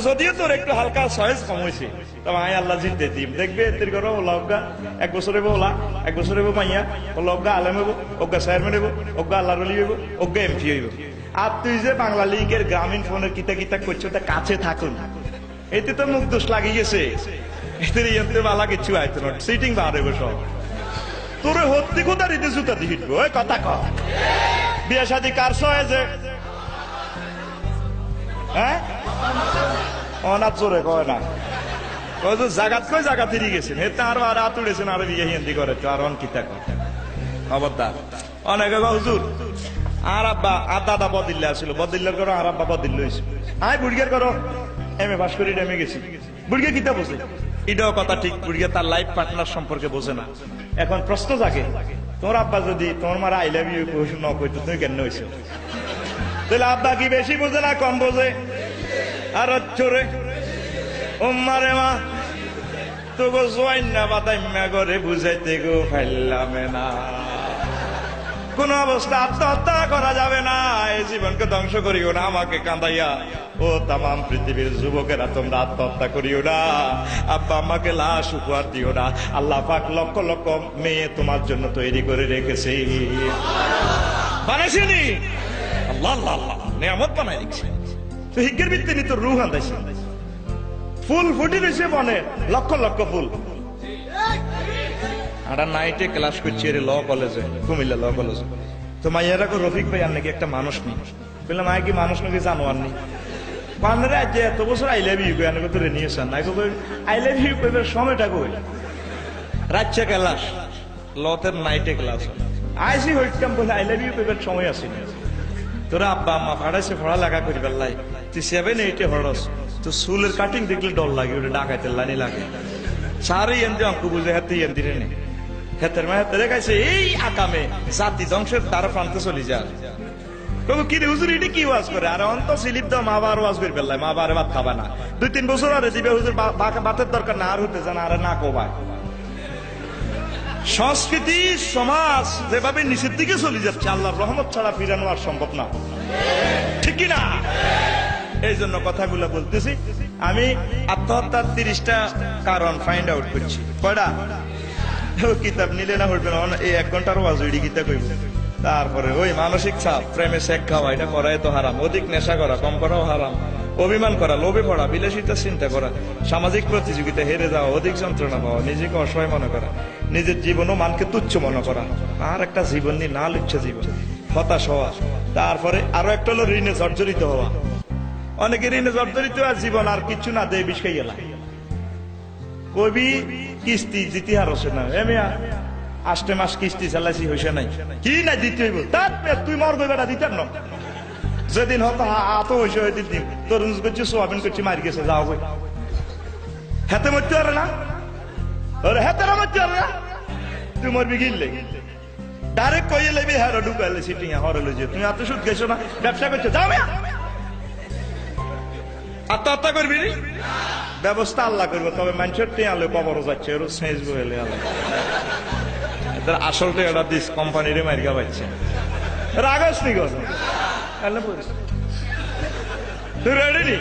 যদিও তোর একটু হালকা সয়েজ কম হয়েছে, তবে আয় আল্লাহ জিতে দিম দেখবে এর করো ওলা অজ্ঞা 1 বছর হইব, ওলা 1 বছর হইব মাইয়া, ওলা অজ্ঞা আলেম হইব, অজ্ঞা চেয়ারম্যান হইব, অজ্ঞা আল্লাহর ওলি হইব, অজ্ঞা এমপি হইব। আর তুই যে বাংলা লীগের গ্রামীণ ফোনের কিতা কিতা করছো তা কাছে থাকুন, এতে তো মুখ দোষ লাগিয়ে গেছে, এতে বালা কিছু আইতো না, সিটিং বার হইব সব। তোর হত্যি কোথা দিতে জুতা দিয়ে হিটবো, ওই কথা ক। বিয়ে শাদী কারছ যে হ্যাঁ অনাথ জোরে কয় না, জাগাত কয় জাগাত ফিরে গেছেন, হেতে আরো আর হাত উড়েছেন, আরো বিয়ে হিন্দি করে তো আর অন কিতা কয় খবরদার। অনেকে হুজুর আর আব্বা আর দাদা বদিল্লা আসছিল, বদিল্লার করো আর আব্বা বদিল্লা হয়েছে, আয় বুড়িয়ার করো এম এ পাস করে নেমে গেছি। বুড়িয়া কিতা বোঝে? এটাও কথা ঠিক, বুড়িয়া তার লাইফ পার্টনার সম্পর্কে বোঝে না। এখন প্রশ্ন জাগে, তোমার আব্বা যদি তোমার মারা আই লাভ ইউ ন কইতো তুমি কেন হয়েছে? তাহলে আব্বা কি বেশি বোঝে না কম বোঝে? আর চোরে ও মারে মা তো গো জোয়াইন না বাতাইমা করে বুঝাইতে গো ফাইলামে না। কোন অবস্থা আত্মহত্যা করা যাবে না, এই জীবনকে ধ্বংস করিও না আমাকে কাঁদাইয়া। ও তামাম পৃথিবীর যুবকেরা তোমরা আত্মহত্যা করিও না, আব্বা আমাকে লাশ উপহার দিও না। আল্লাহ পাক লক্ষ লক্ষ মেয়ে তোমার জন্য তৈরি করে রেখেছে, বানাইছেনি আল্লাহ আল্লাহ আল্লাহ নিয়ামত বানাই রেখেছে। তো হিজ্ঞের ভিত্তিতে তো রুহ আনতেছে, ফুল ফুটি রয়েছে বনে লক্ষ লক্ষ ফুল। আর নাইটে ক্লাস করছি রে ল কলেজে, কুমিল্লা ল কলেজে। তো মাইয়ারা কো রফিক ভাই আর নাকি একটা মানুষ নেই, বললাম মায় কি মানুষ নাকি জানোয়ার নেই? পান্ডারে আজ এত বছর আই লাভ ইউ কই আনে তো নিয়েছেন না, আই লাভ ইউ কইবার সময়টা কই? রাজ্যে ক্লাস লতের নাইটে ক্লাস আইসি হইতাম বলে আই লাভ ইউ কইবার সময় আসি না। তোরা আব্বা আম্মা ফাড়াইছে পড়ালেখা করি বেল্লাই, তুই 7 8 হরস, তো চুলের কাটিং দেখলে ডর লাগে, ওটা ডাকাইতে লাইনি লাগে। সারে এনতে অঙ্ক বুঝে হাতে এন দিলে নেই, হেতের মা হেতে দেখাইছে এই আকামে জাতি ধ্বংসের দ্বারা প্রান্তে চলে যায়। তবু কি রে হুজুর এটা কি ওয়াজ করে? আর অন্ত সিলিপ দাও মা বাবার ওয়াজ করে ফেললাই, মা বাবার ভাত খাবা না, 2 3 বছর আরে দিবে হুজুর ভাতের দরকার না, আর হতে জানা আর না কোবায়। সংস্কৃতি সমাজ যেভাবে নিচের দিকে চলে যাচ্ছে, আল্লাহর রহমত ছাড়া ফিরানো আর সম্ভব না, ঠিক কিনা? এই জন্য কথাগুলো বলতেছি। আমি আত্মহত্যার 30টা কারণ ফাইন্ড আউট করছি। কয়টা? কিতাব নিলে না হইবে না, এই 1 ঘন্টার ওয়াজ ওইডি কিতা কইব। তারপরে ওই মানসিক চাপ, প্রেমে শেখ খাওয়া, এটা করাই তো হারাম। অধিক নেশা করা, কম করাও হারাম। অভিমান করা, লোভে পড়া, বিলাসিতা চিন্তা করা, সামাজিক প্রতিযোগিতা হেরে যাওয়া, অধিক যন্ত্রণা পাওয়া, নিজেকে অসহায় মনে করা, নিজের জীবন ও মানকে তুচ্ছ মনে করা, আর একটা জীবন নিয়ে না লুচ্ছ জীবন, হতাশ হওয়া। তারপরে আরো একটা হলো ঋণে জর্জরিত হওয়া। অনেকে ঋণে জর্জরিত আর জীবন আর কিছু না দেয়, বিষ খাইয়া লাগে। কবি কিস্তি জিতি হারছে না, এমিয়া 8 মাস কিস্তি চালাইছি হইছে নাই, কি না দিতে হইব তার তুই মর গই বেটা দিতাম না। যেদিন হতো হাত হয়েছে ওই দিন তরমুজ করছি, সোয়াবিন করছি, মারি গেছে, যাও বই হাতে মরতে পারে না, ওরে হাতের মরতে পারে না, তুই মরবি গিললে ডাইরেক্ট কইয়ে লেবি হ্যাঁ ঢুকাইলে সিটিং হরলে যে তুমি এত সুদ গেছো না, ব্যবসা করছো, যাও আত্মহত্যা করবি নি? ব্যবস্থা আল্লাহ করবো, তবে মানুষের টেঁ আলো কবরও যাচ্ছে, ওর সেজ বলে আসল টেটা দিস কোম্পানির মার্কা পাচ্ছে, রাগস নি গো তুই রেডি নি?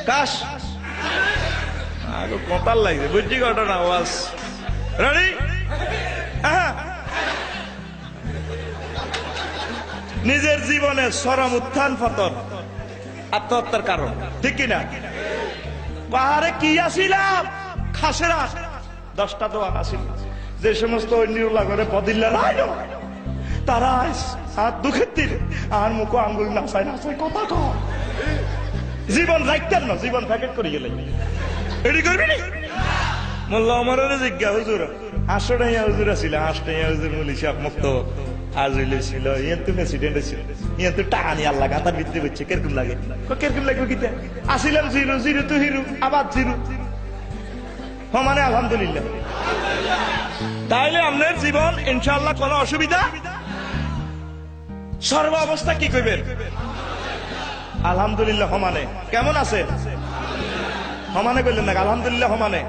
কাশ কতার লাগছে, বুঝছি ঘটনা ওয়াজ রেডি? নিজের জীবনে চরম উত্থান পতন আত্মহত্যার কারণ, ঠিক কিনা? পাহাড়ে কি আসিলাম খাসেরা 10টা দোয়া আসিল, যে সমস্ত নিরলা করে বদিল্লা তারা আর দুঃখের তীর আর মুখ আঙ্গুল নাচায় নাচায় কথা কয়, জীবন রাখতেন না, জীবন প্যাকেট করে গেলে এটি করবি নি? মোল্লা আমার জিজ্ঞা হুজুর 800 টাকা হুজুর আছিল, 8 টাকা হুজুর মুলি সাহেব মুক্ত আজ হইলেছিল, ইয়ান তো প্রেসিডেন্ট ছিল, ইয়ান তো টাকা নিয়ে আল্লাহ গাতার ভিত্তি হচ্ছে, কিরকম লাগে? কিরকম লাগবে কিতা? আসিলাম 0 0 তো হিরো, আবার 0 মানে আলহামদুলিল্লাহ। তাইলে আপনার জীবন ইনশাআল্লাহ কোনো অসুবিধা, সর্ব অবস্থা কি করবেন? আলহামদুলিল্লাহ সমানে। কেমন আছে? সমানে করলেন না, আলহামদুলিল্লাহ সমানে।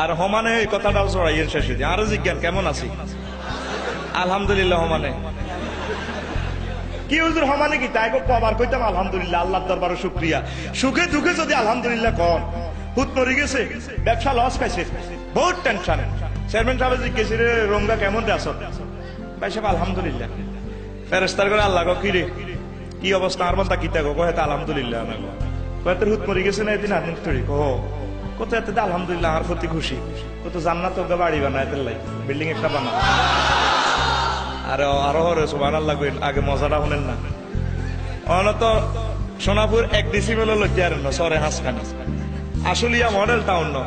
আর সমানে এই কথাটাও চড়াইয়ের শেষে আরো জিজ্ঞান কেমন আছি? আলহামদুলিল্লাহ সমানে। কি হুজুর হমানে কি তাই কবার কইতাম আলহামদুলিল্লাহ, আল্লাহর দরবারে শুকরিয়া। সুখে দুঃখে যদি আলহামদুলিল্লাহ কন, হুত মরে গেছে, ব্যবসা লস খাইছে, বহুত টেনশন। চেয়ারম্যান সাহেব জিজ্ঞেস রে রঙ্গা কেমন রে আছো? ভাই সাহেব আলহামদুলিল্লাহ। ফেরেশতার করে আল্লাহ গো কি রে কি অবস্থা, আর বলতা কিতা গো? কয় আলহামদুলিল্লাহ না গো। কয় তোর হুত মরে গেছে না এদিন আদিন তোর কো কত এত আলহামদুলিল্লাহ, আমার প্রতি খুশি। কত জান্নাত ওকে বাড়ি বানায় তেলাই বিল্ডিং একটা বানা। আরে আরো হরে সুবহানাল্লাহ কইন, আগে মজাটা শুনেন না। অনত সোনাপুর 1 ডিসিমেল লইতে আর না সরে হাসখানি আসলিয়া মডেল টাউন ন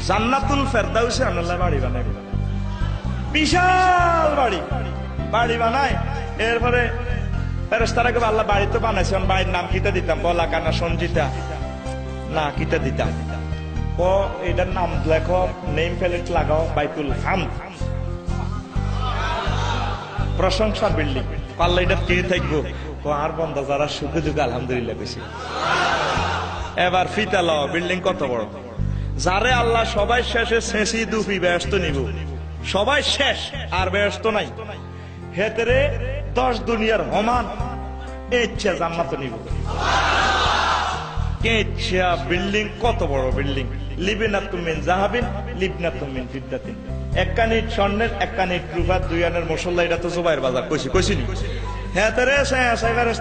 জান্নাতুল ফেরদাউসে আল্লাহ বাড়ি বানায়, বিশাল বাড়ি বাড়ি বানায়। এরপরে ফেরেশতারা কে আল্লাহ বাড়ি তো বানাইছে, বাড়ির নাম কিতা দিতাম? বলা কানা সঞ্জিতা না কিতা দিতাম? ও এটার নাম লেখো, নেম প্লেট লাগাও বাইতুল হামদ, প্রশংসার বিল্ডিং। পাল্লা এটা কে থাকবো? আর বন্ধা যারা সুখে দুঃখে আলহামদুলিল্লাহ বেশি। এবার ফিতা লও, বিল্ডিং কত বড়। যারে আল্লাহ সবাই শেষে শেষই দুফি ব্যস্ত নিব, সবাই শেষ আর ব্যস্ত নাই, হেতেরে 10 দুনিয়ার হমান ইচ্ছা জান্নাত নিব। ইচ্ছা বিল্ডিং কত বড় বিল্ডিং। লিবিনাতুম মিন যাহাবিন লিবনাতুম মিন ফিদ্দাতিন। এক কানিট স্বর্ণের, এক কানিট রূপার, 2 আনার মশলা। এটা তো জুবাইর বাজার কইছিনি। হ্যাঁ তারে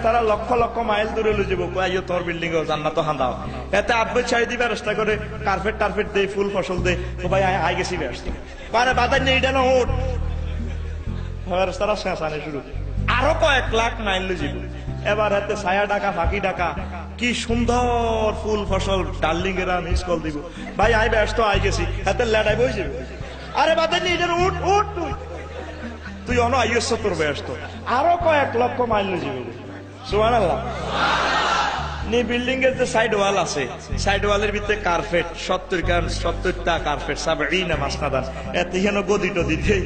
তারা লক্ষ লক্ষ মাইল দূরে লই যাবো, আইও তোর বিল্ডিং জান্নাত হান্দাও। এতে আব্বে ছাই দিবে রাস্তা করে, কার্পেট টার্পেট দেই, ফুল ফসল দেই, ভাই আই গেছি ব্যস্ত পারে বাদাই নেই এটা না ওট। তারা শেষ আনে শুরু, আরো কয়েক লাখ মাইল লই যাব। এবার হাতে ছায়া ডাকা, ফাঁকি ডাকা, কি সুন্দর ফুল ফসল, ডার্লিং এরা মিস কল দিব, ভাই আই ব্যস্ত আই গেছি, হাতে লেডাই বই যাবে। আরে বাদাই নেই এটা উঠ উঠ, তুই অন আইস তোর ব্যস্ত, আরো কয়েক লক্ষ মাইল লই যাবে। সুবহানাল্লাহ। নি বিল্ডিং এর যে সাইড ওয়াল আছে, সাইড ওয়ালের ভিতরে কার্পেট 70টা কার্পেট, 70 মাসনাদান। এত হেন গদি টদি দিয়ে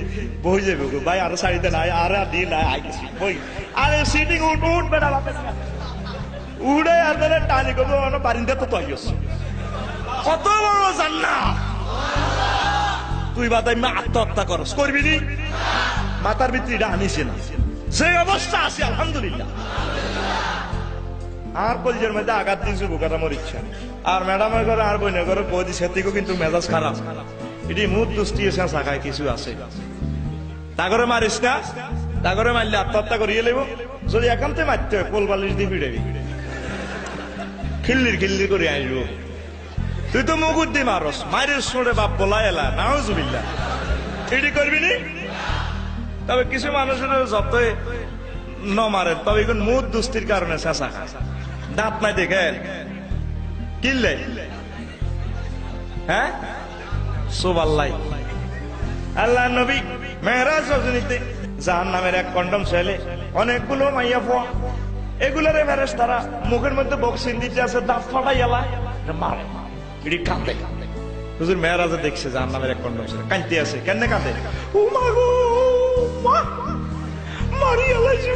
বই যাবে গো ভাই, আরো সাইডে নাই, আরে দিন নাই আই গেছি বই। আরে সিটিং উঠ উঠ বেটা উড়ে আর টানি করবো, বারিন্দা তো আইস। কত বড় জান্নাত। তুই বাদাই আত্মহত্যা করস, করবি নি? মাথার ভিতরে এটা আনিছে না, যে অবস্থা আছে আলহামদুলিল্লাহ। আর কলজের মধ্যে আঘাত দিয়েছে বোকাটা মরিচ্ছে। আর ম্যাডামের ঘরে আর বইনের ঘরে বই দিচ্ছে, কিন্তু মেজাজ খারাপ। এটি মুখ দুষ্টি এসে শাখায় কিছু আছে, তাগরে মারিস না, তাগরে মারলে আত্মহত্যা করিয়ে লেব। যদি একান্তে মারতে হয় কোল বালিশ দিয়ে ফিরে খিল্লির খিল্লির করে আসবো। তুই তো মুখ উদ্দি মারস, মায়ের সোরে বাপ বলা এলা নাউজুবিল্লাহ। এটি করবি নি? তবে কিছু মানুষের যতই ন মারে, তবে এখন মুখ দুস্তির কারণে চেঁচা খায়, দাঁত নাই দেখে কিনলে। হ্যাঁ সুবহানাল্লাহ। আল্লাহ নবী মেহরাজ রজনীতে জাহান্নামের এক কন্ডম ছেলে, অনেকগুলো মাইয়া ফোয়া, এগুলোরে ফেরেশতারা মুখের মধ্যে বক্সিং দিতে আছে, দাঁত ফাটাই এলা মারে, এটি কাঁদে। হুজুর মেহরাজে দেখছে জাহান্নামের এক কন্ডম ছেলে কাঁদতে আছে। কেন কাঁদে? ও মা গো মা, মারি এলাইছে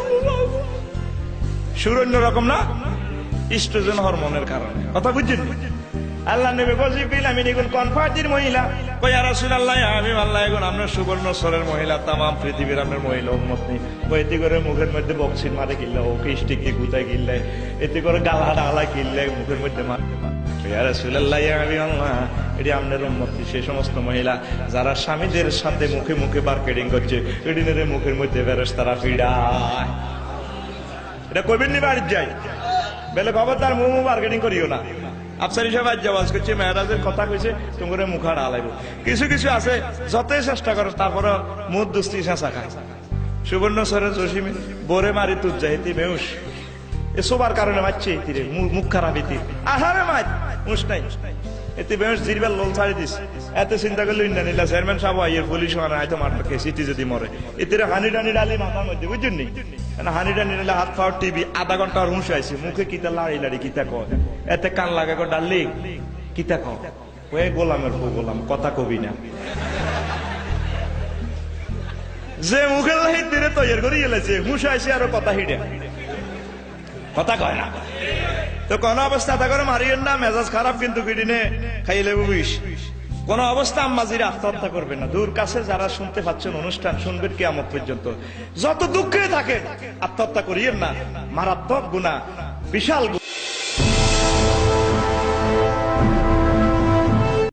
সুর অন্যরকম না, ইস্ট্রোজেন হরমোনের কারণে। কথা বুঝছেন? আল্লাহ নবী বলছিলেন আমি দেখুন কনফার্টির মহিলা, কই ইয়া রাসূলুল্লাহ আমি আল্লাহ এখন আপনার সুবর্ণ স্বরের মহিলা, তামাম পৃথিবীর আপনার মহিলা উম্মত নেই। কই এতে করে মুখের মধ্যে বক্সিন মারে কিনলে, ওকে স্টিক দিয়ে গুতায় কিনলে, এতে করে গালা ডালা কিনলে মুখের মধ্যে মারে। ইয়া রাসূলুল্লাহ আমি আল্লাহ এটি আপনার উম্মত, সেই সমস্ত মহিলা যারা স্বামীদের সাথে মুখে মুখে মার্কেটিং করছে, এদিনের মুখের মধ্যে ফেরেশতারা ফিডায়। এটা কইবেন নি বাড়ির যাই বেলে খবরদার মুখ মার্কেটিং করিও না। আফসারি সাহেব আজ জবাজ করছে, মেহরাজের কথা কইছে, তোমার মুখা ডালাইব। কিছু কিছু আছে যতই চেষ্টা করো তারপরে মুখ দুস্তি চেঁচা খায়। সুবর্ণ সরে জসিমে বোরে মারি তুর যাইতি মেউস, এ সবার কারণে মারছে এতিরে, মুখ খারাপ এতির। আহারে মার মুস নাই এতে বেউস জিরবেল লোল ছাড়ি দিস। এত চিন্তা করলে ইন্ডা নিলা চেয়ারম্যান সাহেব আইয়ের পুলিশ মানে হয়তো মারবে সিটি যদি মরে। এতিরে হানি টানি ডালি মাথার মধ্যে, বুঝছেন নি? হানি টানি ডালে হাত পাওয়ার টিভি, আধা ঘন্টা হুঁশ আইছে, মুখে কিতা লাড়ি লাড়ি কিতা কয়, এতে কান লাগা কো ডাললি কিতা কও, ওই গোলামের পো গোলাম, কথা কবি না। যে মুখে লাহি দিরে তৈরি করে গেলেছে, হুঁশ আইছে আরো কথা হিডে, কথা কয় না। তো কোন অবস্থা তা করে মারিয়েন না, মেজাজ খারাপ কিন্তু কিডিনে খাইলে বিষ। কোন অবস্থা আম্মাজিরা আত্মহত্যা করবে না। দূর কাছে যারা শুনতে পাচ্ছেন অনুষ্ঠান শুনবেন কিয়ামত পর্যন্ত, যত দুঃখে থাকে আত্মহত্যা করিয়েন না, মারাত্মক গুনাহ, বিশাল গুনাহ।